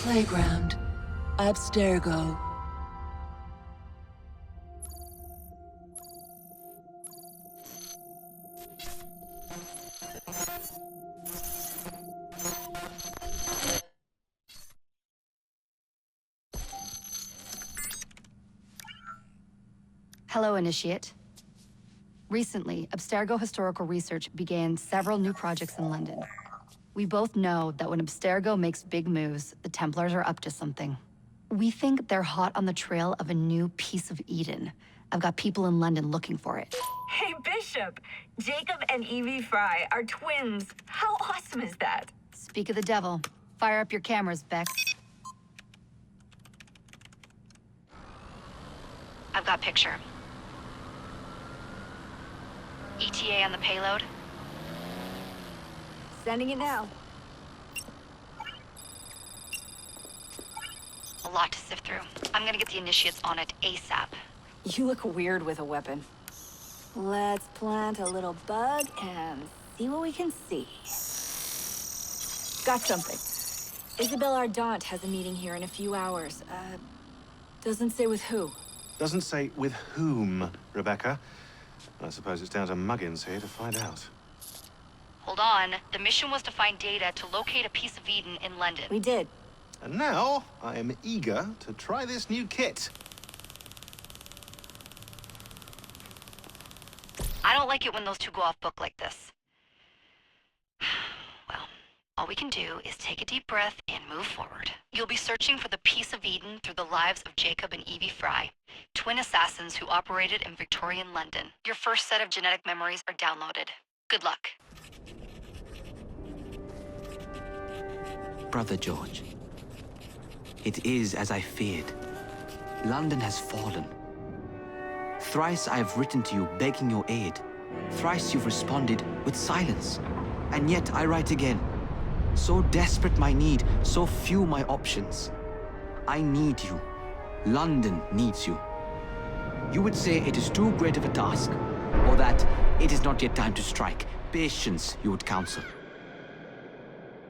playground. Abstergo. Hello, Initiate. Recently, Abstergo Historical Research began several new projects in London. We both know that when Abstergo makes big moves, the Templars are up to something. We think they're hot on the trail of a new piece of Eden. I've got people in London looking for it. Hey, Bishop! Jacob and Evie Frye are twins. How awesome is that? Speak of the devil. Fire up your cameras, Bex. I've got picture. ETA on the payload? Sending it now. A lot to sift through. I'm gonna get the Initiates on it ASAP. You look weird with a weapon. Let's plant a little bug and see what we can see. Got something. Isabel Ardant has a meeting here in a few hours. Doesn't say with who. Doesn't say with whom, Rebecca. I suppose it's down to Muggins here to find out. Hold on. The mission was to find data to locate a piece of Eden in London. We did. And now, I am eager to try this new kit. I don't like it when those two go off book like this. Well, all we can do is take a deep breath and move forward. You'll be searching for the piece of Eden through the lives of Jacob and Evie Frye, twin assassins who operated in Victorian London. Your first set of genetic memories are downloaded. Good luck. Brother George, it is as I feared. London has fallen. Thrice I have written to you begging your aid. Thrice you've responded with silence. And yet I write again. So desperate my need, so few my options. I need you. London needs you. You would say it is too great of a task, or that it is not yet time to strike. Patience, you would counsel.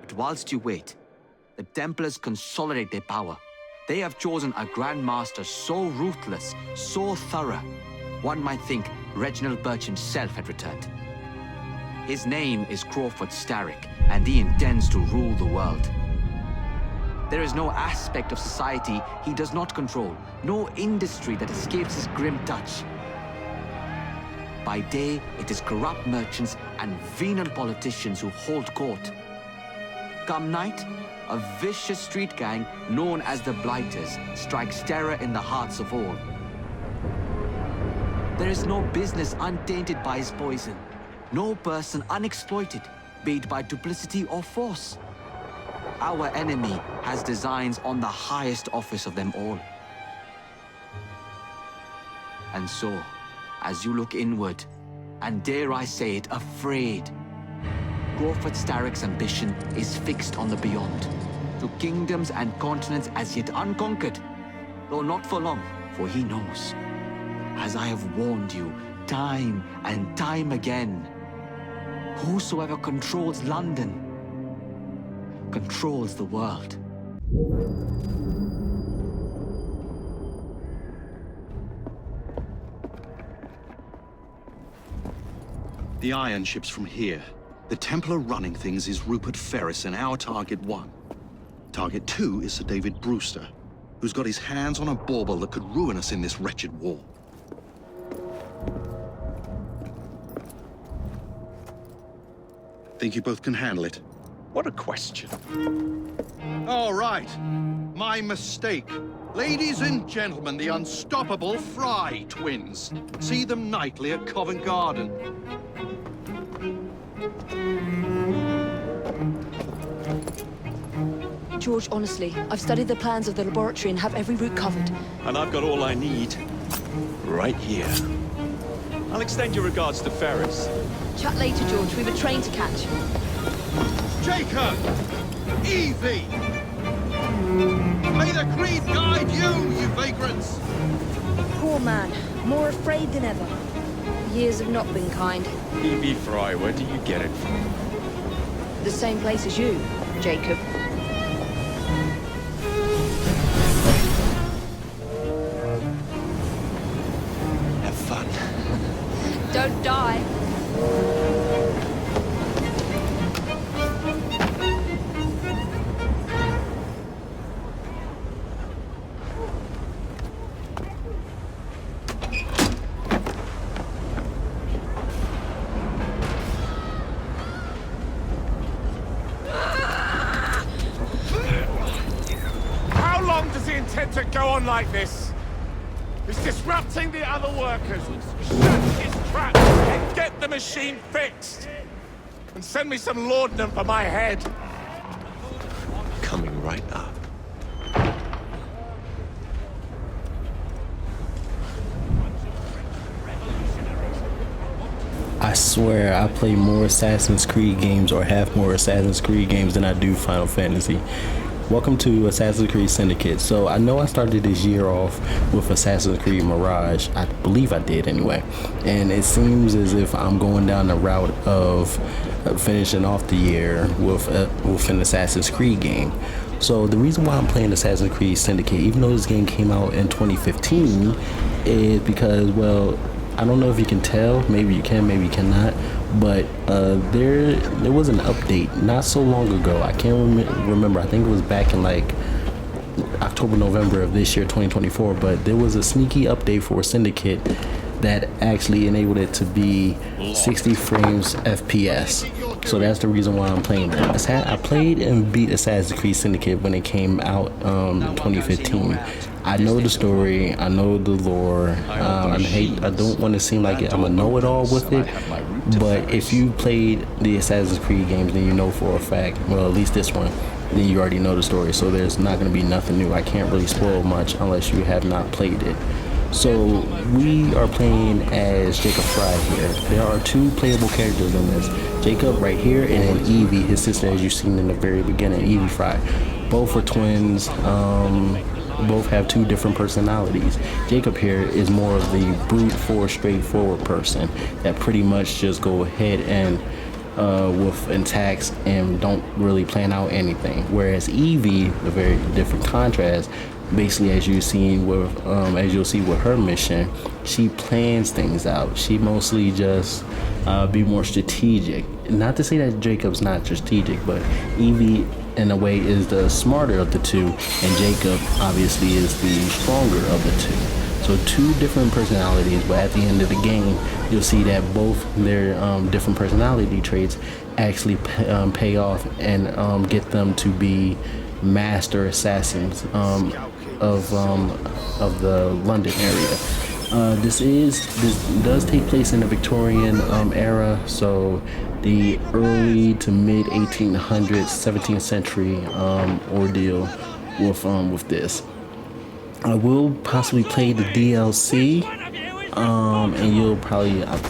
But whilst you wait, the Templars consolidate their power. They have chosen a Grand Master so ruthless, so thorough, one might think Reginald Birch himself had returned. His name is Crawford Starrick, and he intends to rule the world. There is no aspect of society he does not control, no industry that escapes his grim touch. By day, it is corrupt merchants and venal politicians who hold court. Come night, a vicious street gang known as the Blighters strikes terror in the hearts of all. There is no business untainted by his poison, no person unexploited, be it by duplicity or force. Our enemy has designs on the highest office of them all. And so, as you look inward, and dare I say it, afraid, Crawford Starrick's ambition is fixed on the beyond, to kingdoms and continents as yet unconquered, though not for long, for he knows, as I have warned you time and time again, whosoever controls London controls the world. The iron ship's from here. The Templar running things is Rupert Ferris and our target 1. Target 2 is Sir David Brewster, who's got his hands on a bauble that could ruin us in this wretched war. Think you both can handle it? What a question. All right. My mistake. Ladies and gentlemen, the unstoppable Frye twins. See them nightly at Covent Garden. George, honestly, I've studied the plans of the laboratory and have every route covered. And I've got all I need right here. I'll extend your regards to Ferris. Chat later, George. We've a train to catch. Jacob! Evie! May the creed guide you, you vagrants! Poor man. More afraid than ever. Years have not been kind. Evie Frye, where do you get it from? The same place as you, Jacob. long does he intend to go on like this? He's disrupting the other workers. Shut his trap and get the machine fixed. And send me some laudanum for my head. Coming right up. I swear I play more Assassin's Creed games or have more Assassin's Creed games than I do Final Fantasy. Welcome to Assassin's Creed Syndicate. So I know I started this year off with Assassin's Creed Mirage. I believe I did anyway. And it seems as if I'm going down the route of finishing off the year with an Assassin's Creed game. So the reason why I'm playing Assassin's Creed Syndicate, even though this game came out in 2015, is because, well, I don't know if you can tell, maybe you can, maybe you cannot, but there was an update not so long ago. I can't remember, I think it was back in like October, November of this year, 2024, but there was a sneaky update for Syndicate that actually enabled it to be 60 frames FPS. So that's the reason why I'm playing it. I played and beat Assassin's Creed Syndicate when it came out in 2015. I know the story, I know the lore. I don't want to seem like I'm a know-it-all with it, but if you played the Assassin's Creed games, then you know for a fact, well, at least this one, then you already know the story. So there's not going to be nothing new. I can't really spoil much unless you have not played it. So we are playing as Jacob Frye here. There are two playable characters in this. Jacob right here, and then Evie, his sister, as you've seen in the very beginning, Evie Frye. Both are twins. Both have two different personalities. Jacob here is more of the brute force, straightforward person that pretty much just go ahead and with attacks and don't really plan out anything. Whereas Evie, a very different contrast. Basically, as you'll see with her mission, she plans things out. She mostly just be more strategic. Not to say that Jacob's not strategic, but Evie, in a way, is the smarter of the two, and Jacob obviously is the stronger of the two. So two different personalities, but at the end of the game, you'll see that both their different personality traits actually pay off and get them to be master assassins of the London area. This does take place in the Victorian era, so the early to mid 1800s, 17th century ordeal with this. I will possibly play the DLC, and you'll probably, I'm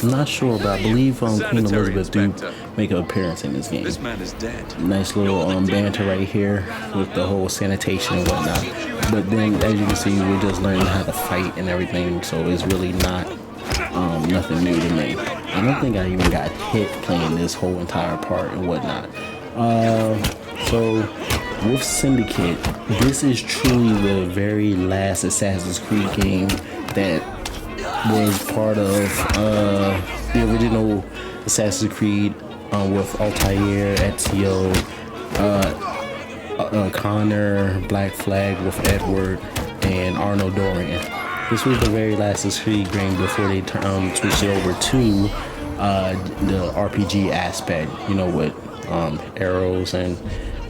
not sure, but I believe Queen Elizabeth do make an appearance in this game. This man is dead. Nice little banter right here with the whole sanitation and whatnot. But then, as you can see, we're just learning how to fight and everything, so it's really not nothing new to me. I don't think I even got hit playing this whole entire part and whatnot. So with Syndicate, this is truly the very last Assassin's Creed game that was part of the original Assassin's Creed with Altair, Ezio, Connor, Black Flag with Edward, and Arno Dorian. This was the very last Assassin's Creed game before they switched it over to the RPG aspect, with arrows and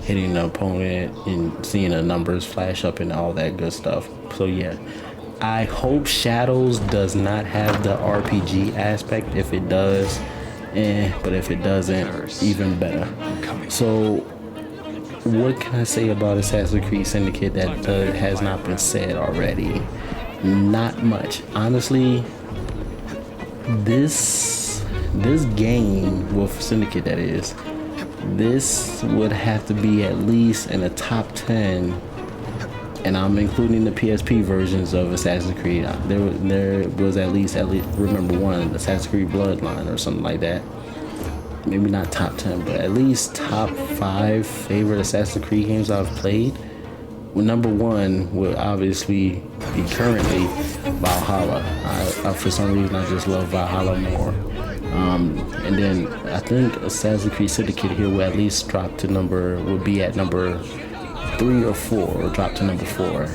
hitting the opponent and seeing the numbers flash up and all that good stuff. So yeah, I hope Shadows does not have the RPG aspect. If it does, but if it doesn't, even better. So what can I say about Assassin's Creed Syndicate that has not been said already? Not much. Honestly, this game with Syndicate, that is, this would have to be at least in the top 10, and I'm including the PSP versions of Assassin's Creed. There was at least remember one, Assassin's Creed Bloodline or something like that. Maybe not top 10, but at least top 5 favorite Assassin's Creed games I've played. Well, number 1 would obviously be currently Valhalla. For some reason, I just love Valhalla more. And then I think Assassin's Creed Syndicate here will at least would be at number 3 or 4, or drop to number 4.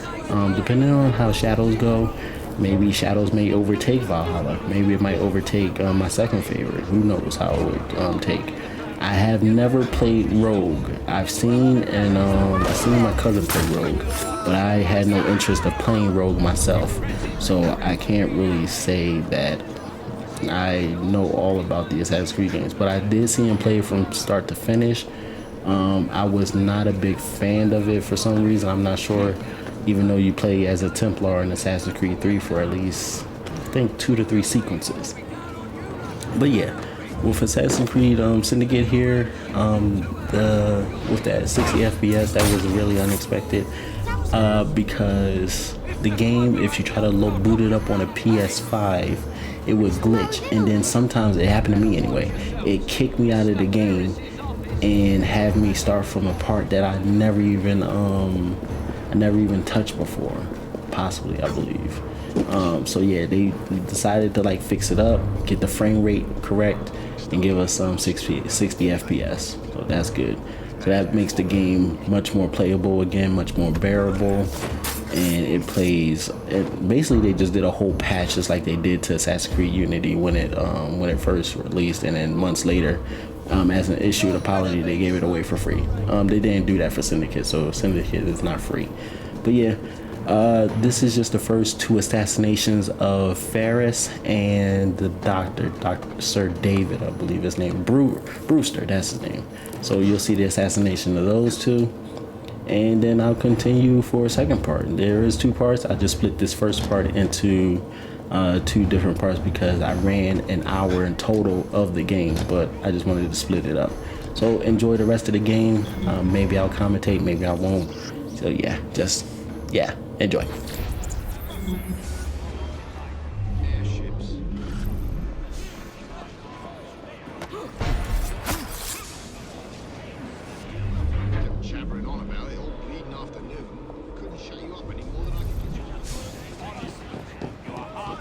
Depending on how Shadows go, maybe Shadows may overtake Valhalla. Maybe it might overtake my second favorite. Who knows how it would take. I have never played Rogue. I've seen my cousin play Rogue, but I had no interest of playing Rogue myself. So I can't really say that I know all about the Assassin's Creed games, but I did see him play from start to finish. I was not a big fan of it for some reason. I'm not sure, even though you play as a Templar in Assassin's Creed 3 for at least, I think, 2 to 3 sequences. But yeah, with Assassin's Creed Syndicate here, with that 60 FPS, that was really unexpected, because the game, if you try to boot it up on a PS5, it would glitch, and then sometimes it happened to me anyway. It kicked me out of the game and have me start from a part that I never even touched before, possibly, I believe. So yeah, they decided to like fix it up, get the frame rate correct, and give us 60 FPS. So that's good. So that makes the game much more playable again, much more bearable, and it plays. Basically, they just did a whole patch just like they did to Assassin's Creed Unity when it first released, and then months later, as an issued apology, they gave it away for free. They didn't do that for Syndicate, so Syndicate is not free. But yeah, this is just the first 2 assassinations of Ferris and the Dr. Sir David, I believe his name, Brewster, that's his name. So you'll see the assassination of those 2, and then I'll continue for a second part. There is 2 parts. I just split this first part into 2 different parts because I ran an hour in total of the game, but I just wanted to split it up. So enjoy the rest of the game. Maybe I'll commentate, maybe I won't. So yeah, enjoy. Jabbering on about it all bleeding afternoon. Couldn't shut you up any more than I could get you. You are hard.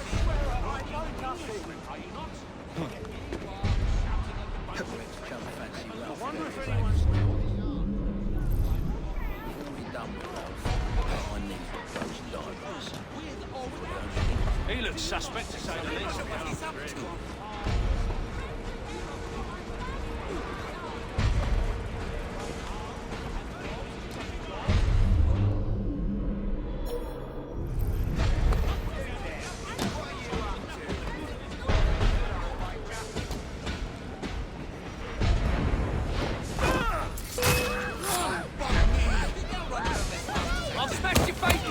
Are you not? I wonder if anyone's he looks suspect to say the least. What he's up to? I'll smash your face!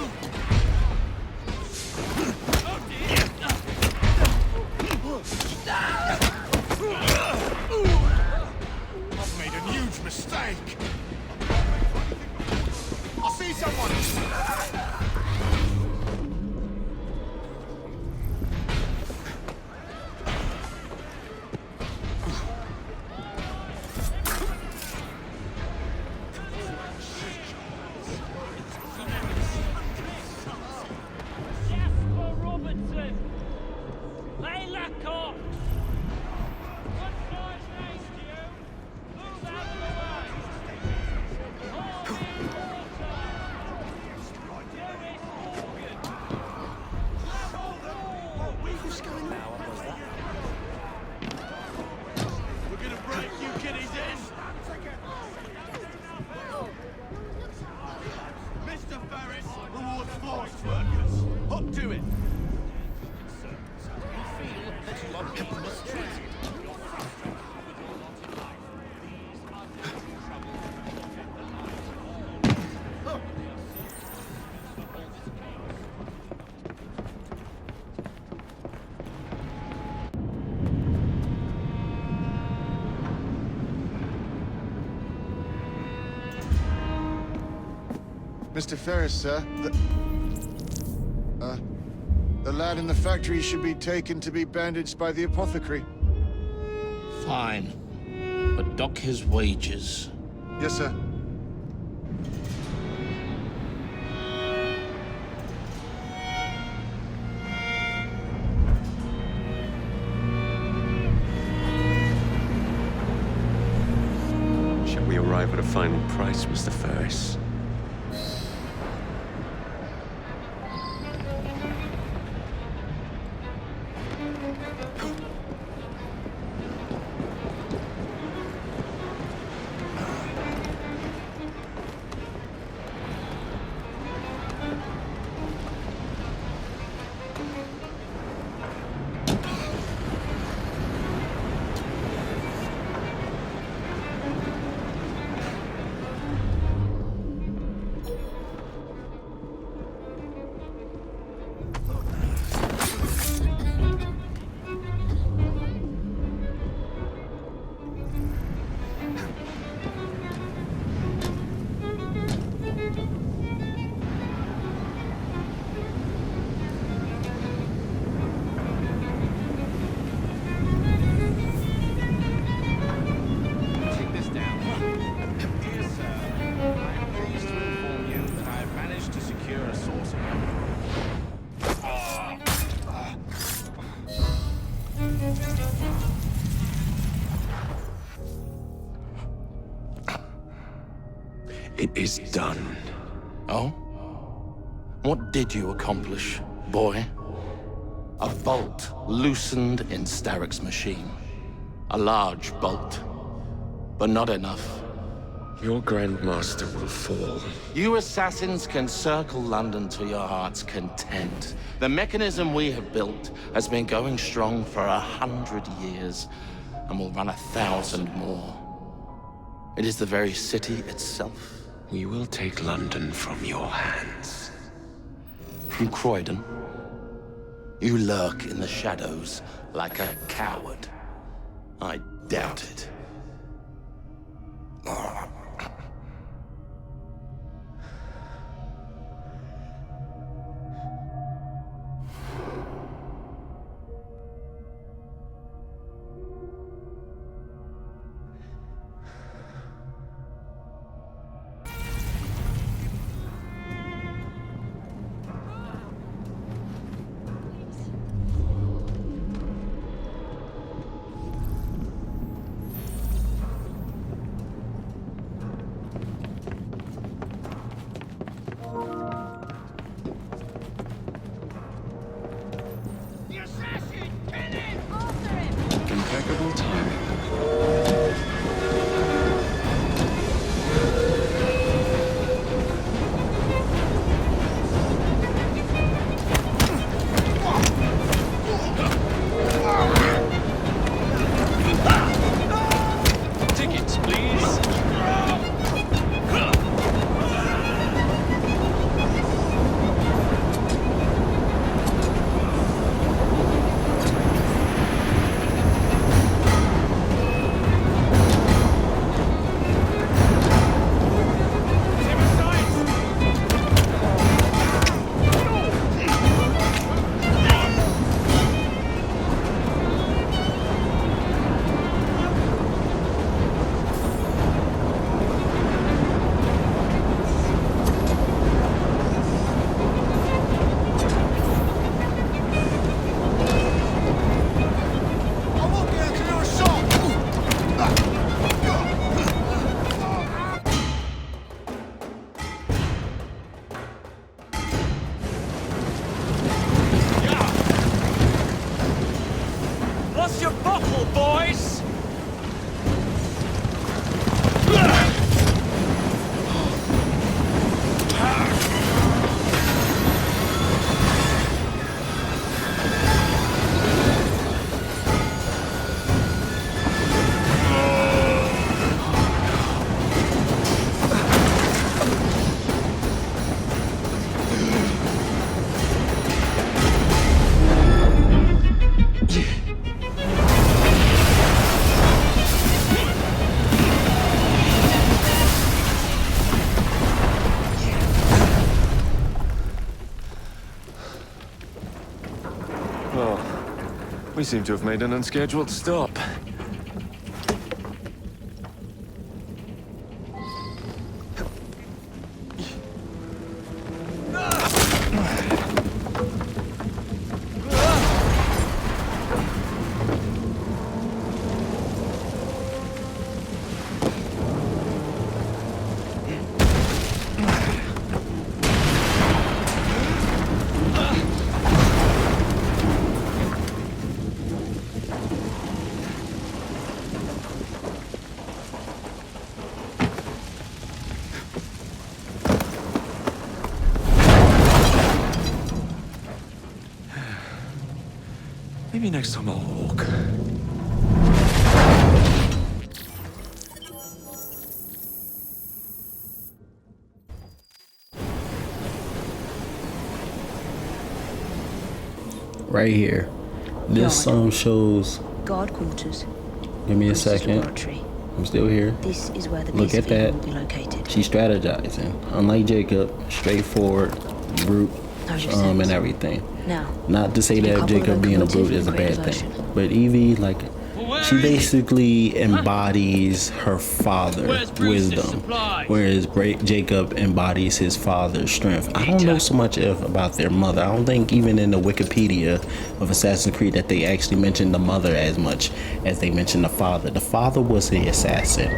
I've made a huge mistake. I see someone. Mr. Ferris, sir, the lad in the factory should be taken to be bandaged by the apothecary. Fine, but dock his wages. Yes, sir. Shall we arrive at a final price, Mr. Ferris? It is done. Oh? What did you accomplish, boy? A bolt loosened in Starrick's machine. A large bolt, but not enough. Your Grandmaster will fall. You assassins can circle London to your heart's content. The mechanism we have built has been going strong for 100 years, and will run 1,000 more. It is the very city itself. We will take London from your hands. From Croydon? You lurk in the shadows like a coward. I doubt it. Impeccable timing. Tickets, please. What's your bottle, boys? Well, we seem to have made an unscheduled stop. Maybe next time I'll walk. Right here. This shows. Guard quarters. Give me a Bruce's second. laboratory. I'm still here. This is where the Look piece at of Evie that. will be located. She's strategizing. Unlike Jacob, straightforward, brute, How's your and sense? everything. Now, Not to say a that couple of Jacob being a locomotive brute is a bad create thing. version. But Evie, like, She basically embodies her father's wisdom, whereas Jacob embodies his father's strength. I don't know so much about their mother. I don't think even in the Wikipedia of Assassin's Creed that they actually mentioned the mother as much as they mentioned the father. The father was the assassin,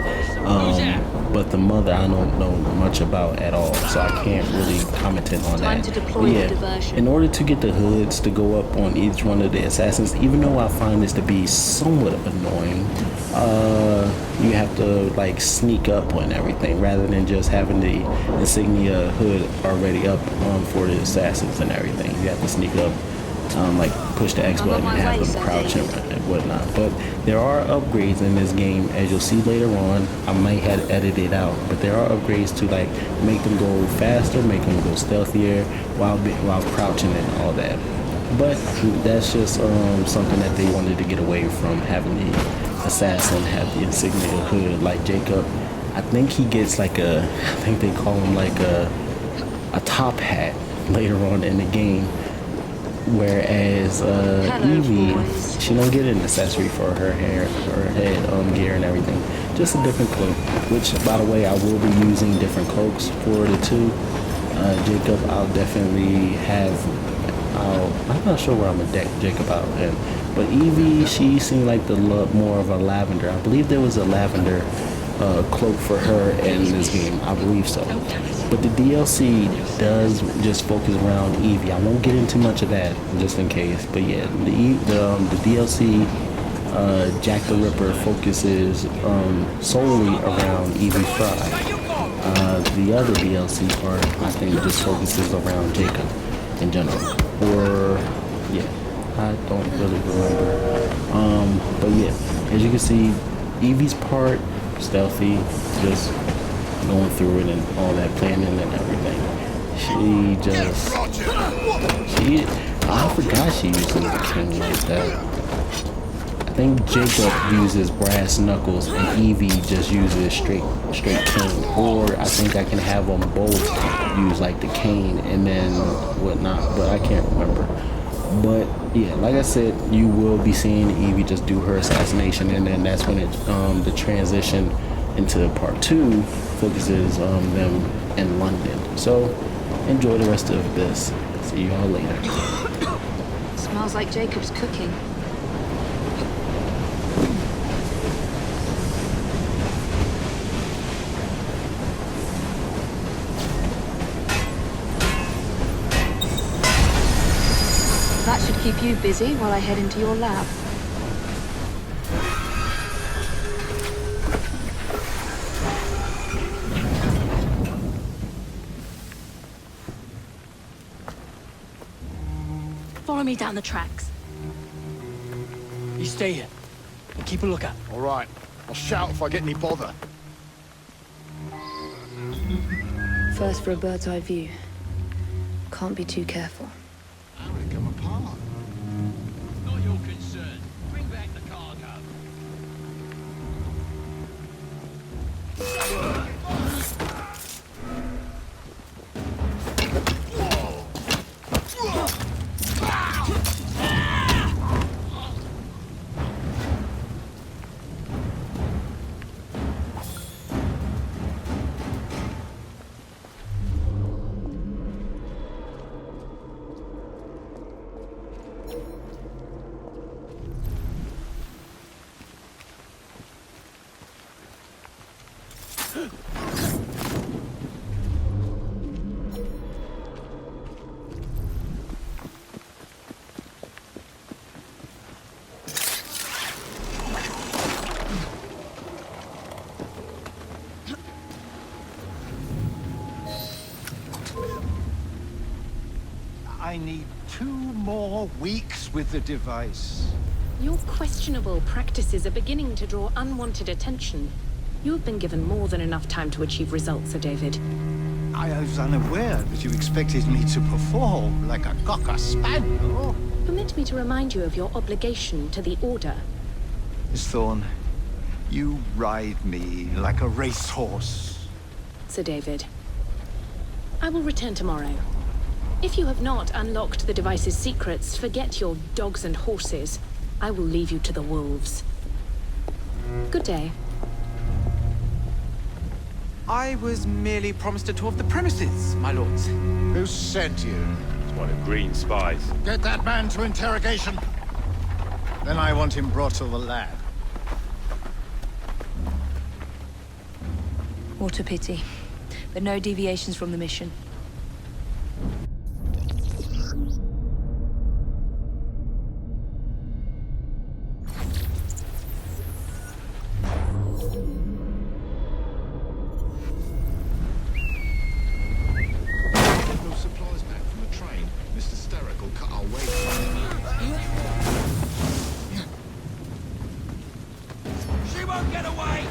but the mother I don't know much about at all, so I can't really comment on that. Yeah, in order to get the hoods to go up on each one of the assassins, even though I find this to be somewhat annoying, you have to like sneak up on everything rather than just having the insignia hood already up for the assassins and everything. You have to sneak up, like push the X button and have them crouch and whatnot. But there are upgrades in this game, as you'll see later on. I might have edited it out, but there are upgrades to like make them go faster, make them go stealthier while crouching and all that. But that's just something that they wanted to get away from, having the assassin have the insignia hood like Jacob. I think he gets like I think they call him like a top hat later on in the game. Whereas Evie, she don't get an accessory for her hair, her head gear and everything. Just a different cloak, which by the way, I will be using different cloaks for the two. Jacob, I'll definitely have, I'm not sure where I'm gonna deck Jacob out in. But Evie, she seemed like the more of a lavender. I believe there was a lavender cloak for her in this game. I believe so. But the DLC does just focus around Evie. I won't get into much of that just in case. But yeah, the DLC Jack the Ripper focuses solely around Evie Frye. The other DLC part, I think, just focuses around Jacob in general. Or yeah, I don't really remember. But yeah, as you can see, Evie's part stealthy, just going through it and all that planning and everything. I forgot she uses the king like that. I think Jacob uses brass knuckles and Evie just uses straight cane. Or I think I can have them both use like the cane and then whatnot, but I can't remember. But yeah, like I said, you will be seeing Evie just do her assassination, and then that's when the transition into part 2 focuses them in London. So enjoy the rest of this. See you all later. Smells like Jacob's cooking. That should keep you busy while I head into your lab. Follow me down the tracks. You stay here and keep a lookout. All right. I'll shout if I get any bother. First for a bird's eye view. Can't be too careful. How did it come apart? Not your concern. Bring back the cargo. I need 2 more weeks with the device. Your questionable practices are beginning to draw unwanted attention. You have been given more than enough time to achieve results, Sir David. I was unaware that you expected me to perform like a cocker spaniel. Permit me to remind you of your obligation to the Order. Miss Thorne, you ride me like a racehorse. Sir David, I will return tomorrow. If you have not unlocked the device's secrets, forget your dogs and horses. I will leave you to the wolves. Good day. I was merely promised a tour of the premises, my lords. Who sent you? It's one of Green's spies. Get that man to interrogation. Then I want him brought to the lab. What a pity. But no deviations from the mission. No supplies back from the train. Mr. Steric will cut our way from it. She won't get away!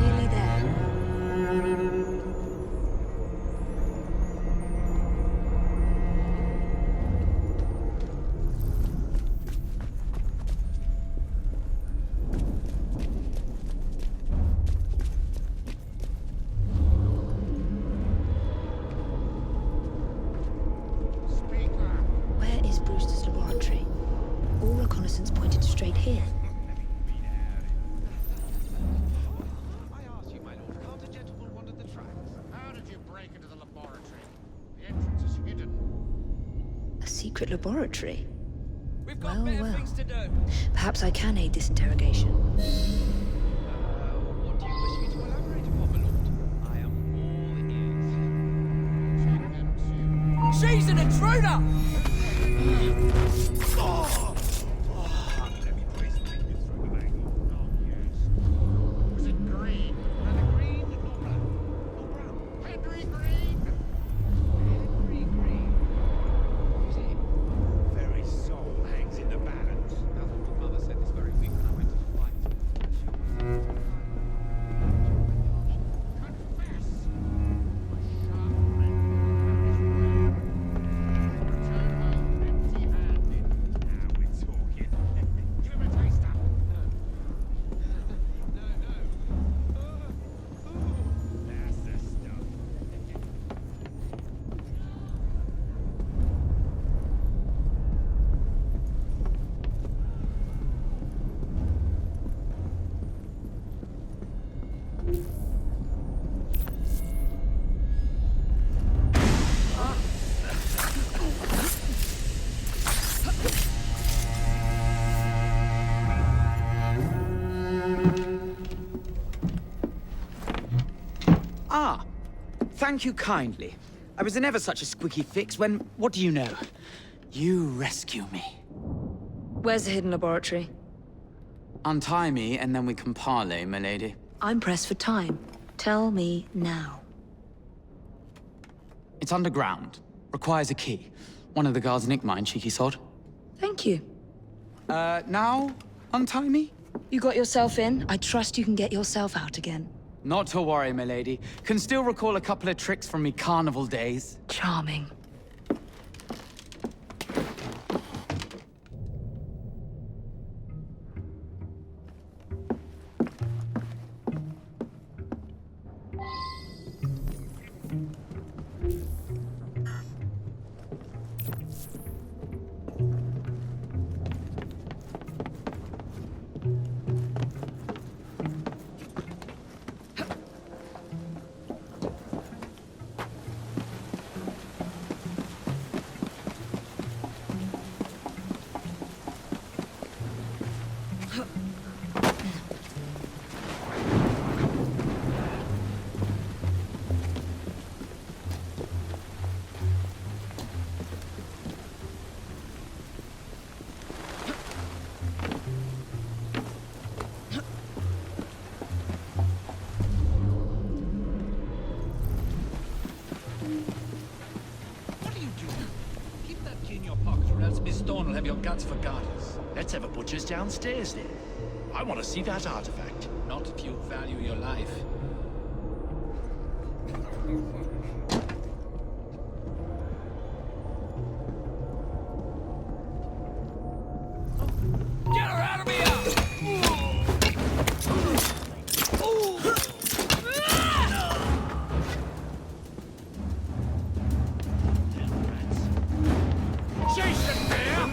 Nearly there. Where is Brewster's laboratory? All reconnaissance pointed straight here. How did you break into the laboratory? The entrance is hidden. A secret laboratory? We've got better things to do. Perhaps I can aid this interrogation. What do you wish me to elaborate upon, my lord? I am all ears. She's an intruder! Was it green? Rather green or brown? Or brown? Henry Green! Henry Green. Is it? Very soul hangs in the balance. My mother said this very week when I went to the fight. Confess! A sharp friend found his way. Return home empty-handed. Now we're talking. Give him a taster. That's the stuff. Ah, thank you kindly. I was in ever such a squeaky fix when, what do you know? You rescue me. Where's the hidden laboratory? Untie me, and then we can parley, my lady. I'm pressed for time. Tell me now. It's underground. Requires a key. One of the guards nicked mine, cheeky sod. Thank you. Now? Untie me? You got yourself in. I trust you can get yourself out again. Not to worry, my lady. Can still recall a couple of tricks from me carnival days. Charming. You'll have your guts for garters. Let's have a butcher's downstairs then. I want to see that artifact. Not if you value your life. Get her out of here! Jason there!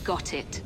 Got it.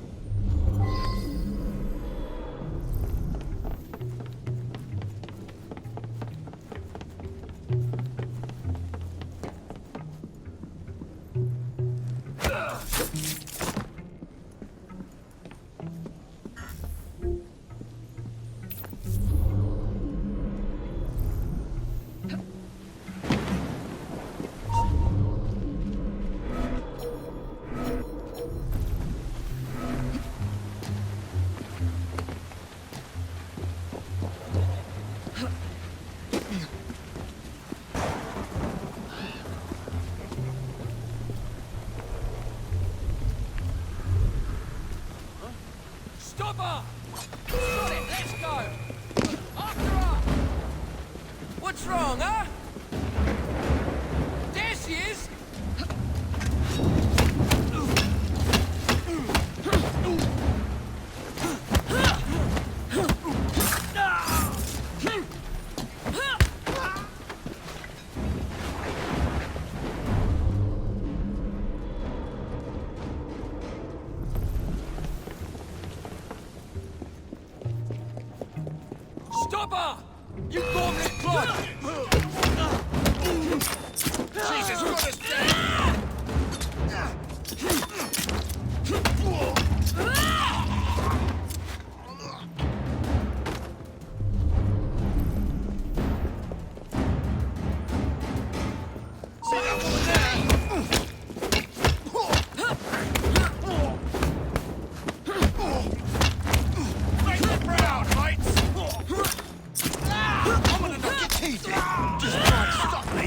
Stop her! Got it, let's go! After her! What's wrong, huh? There she is! Stop her! You gormless clod! Jesus, got us dead! See that woman there? Make them proud, mates! I'm gonna knock your teeth in! Just try and stop me!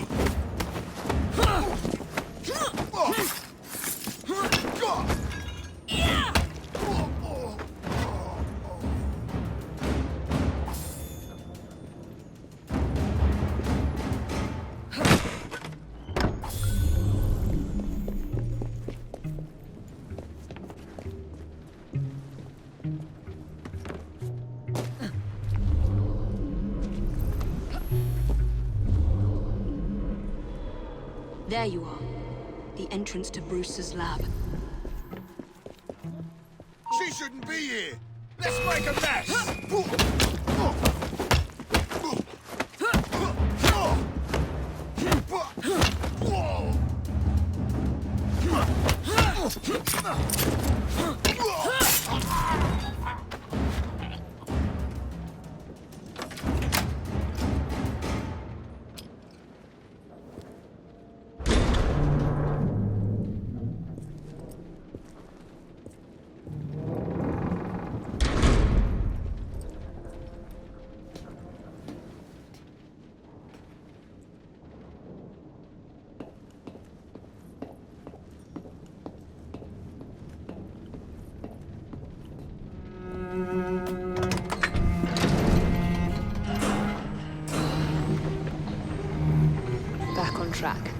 There you are. The entrance to Brewster's lab. She shouldn't be here! Let's make a mess! Back on track.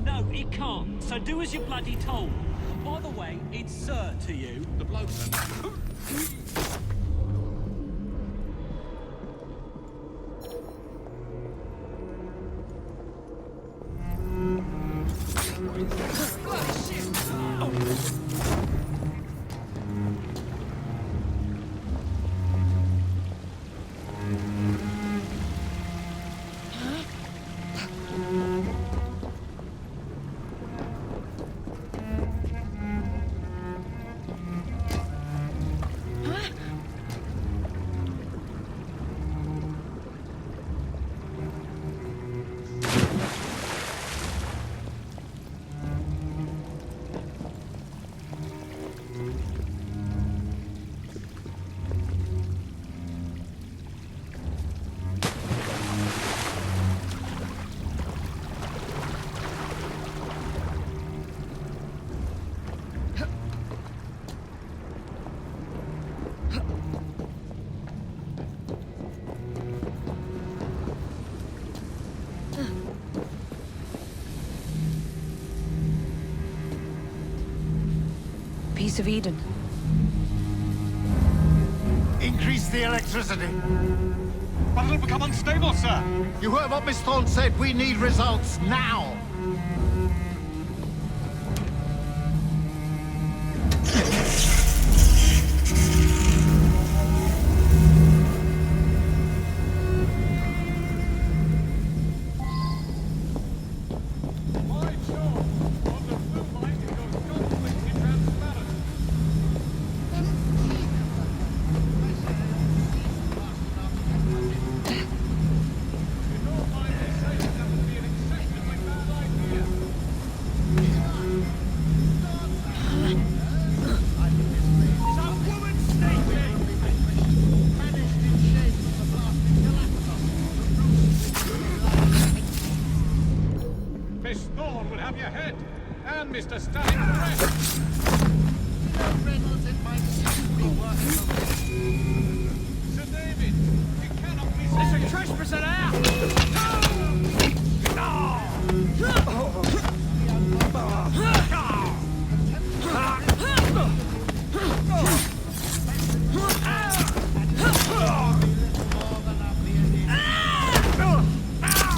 No, it can't. So do as you're bloody told. By the way, it's sir to you. The bloke. Huh? Piece of Eden. Increase the electricity. But it'll become unstable, sir. You heard what Miss Thorne said. We need results now. Miss Thorne will have your head, and Mr. Stan's rest. Sir David, you cannot be... There's a trespasser out!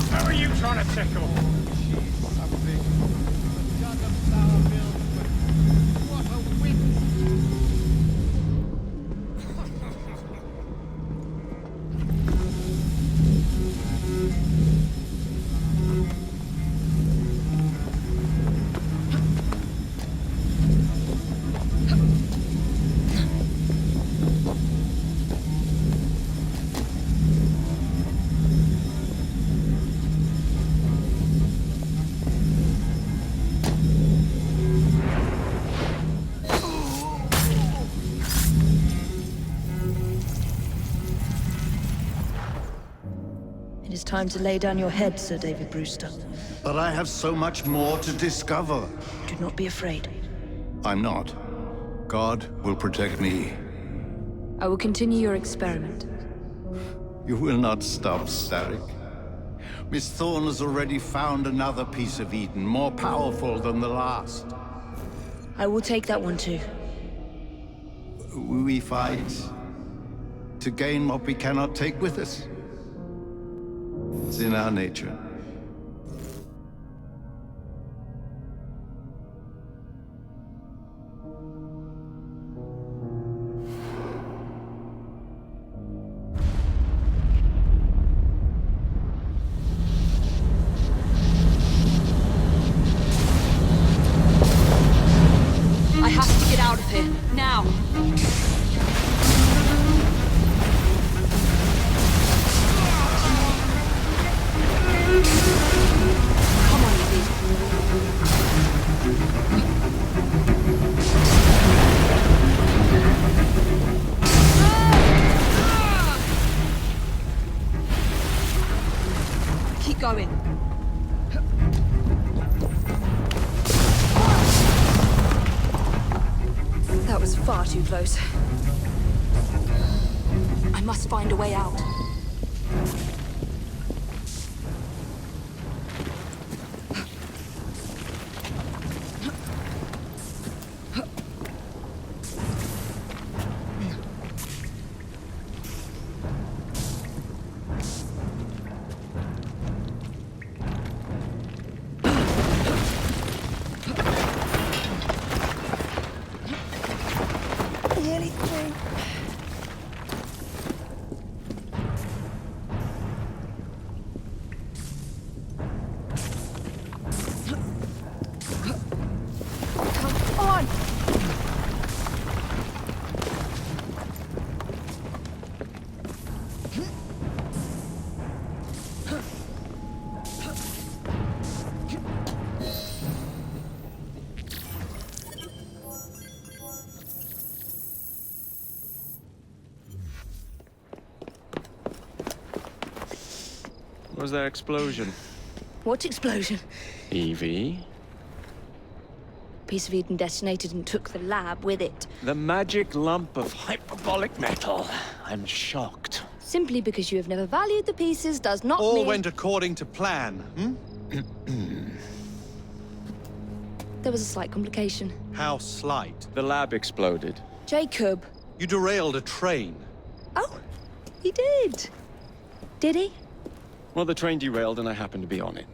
Who are you trying to tickle? It is time to lay down your head, Sir David Brewster. But I have so much more to discover. Do not be afraid. I'm not. God will protect me. I will continue your experiment. You will not stop, Starrick. Miss Thorne has already found another piece of Eden, more powerful than the last. I will take that one too. We fight to gain what we cannot take with us. It's in our nature. I have to get out of here, now! Come on, Evie. Keep going. That was far too close. I must find a way out. Nearly through. Come on! What was that explosion? What explosion? Evie? Piece of Eden detonated and took the lab with it. The magic lump of hyperbolic metal. I'm shocked. Simply because you have never valued the pieces does not mean... All went according to plan, There was a slight complication. How slight? The lab exploded. Jacob. You derailed a train. Oh, he did. Did he? Well, the train derailed and I happened to be on it.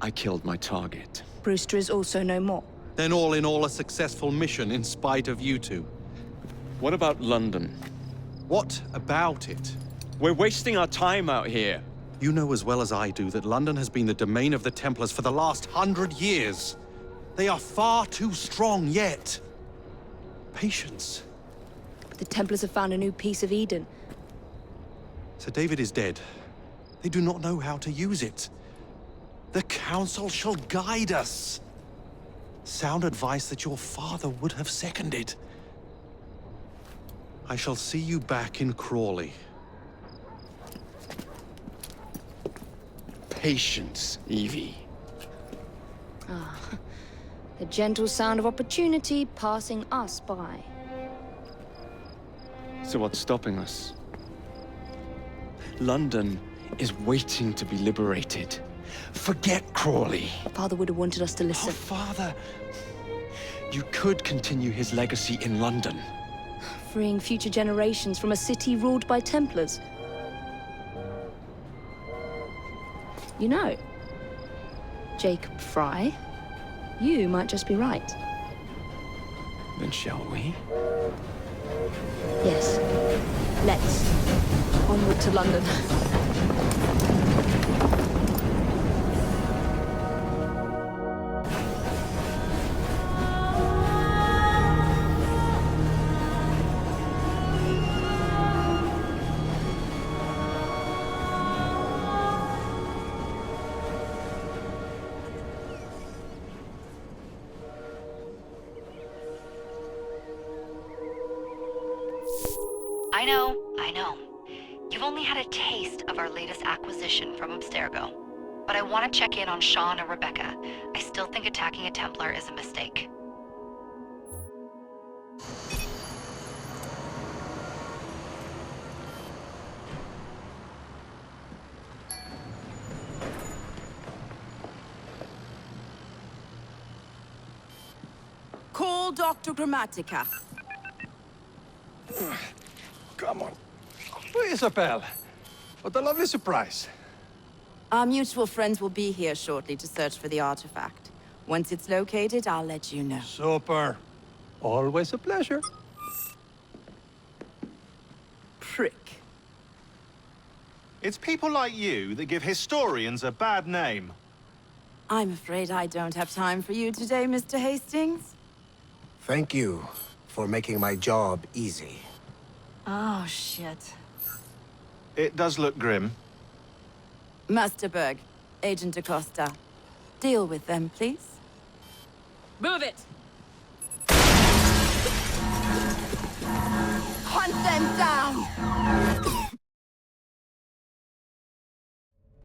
I killed my target. Brewster is also no more. Then all in all, a successful mission in spite of you two. What about London? What about it? We're wasting our time out here. You know as well as I do that London has been the domain of the Templars for the last 100 years. They are far too strong yet. Patience. But the Templars have found a new piece of Eden. Sir David is dead. They do not know how to use it. The Council shall guide us. Sound advice that your father would have seconded. I shall see you back in Crawley. Patience, Evie. Ah, the gentle sound of opportunity passing us by. So what's stopping us? London is waiting to be liberated. Forget Crawley. Father would have wanted us to listen. Oh, Father! You could continue his legacy in London. Freeing future generations from a city ruled by Templars. You know, Jacob Frye, you might just be right. Then shall we? Yes. Let's. Onward to London. I know. You've only had a taste of our latest acquisition from Abstergo. But I want to check in on Sean and Rebecca. I still think attacking a Templar is a mistake. Call Dr. Grammatica. Come on. Isabel. What a lovely surprise. Our mutual friends will be here shortly to search for the artifact. Once it's located, I'll let you know. Super. Always a pleasure. Prick. It's people like you that give historians a bad name. I'm afraid I don't have time for you today, Mr. Hastings. Thank you for making my job easy. Oh, shit. It does look grim. Master Berg, Agent Acosta. Deal with them, please. Move it! Hunt them down!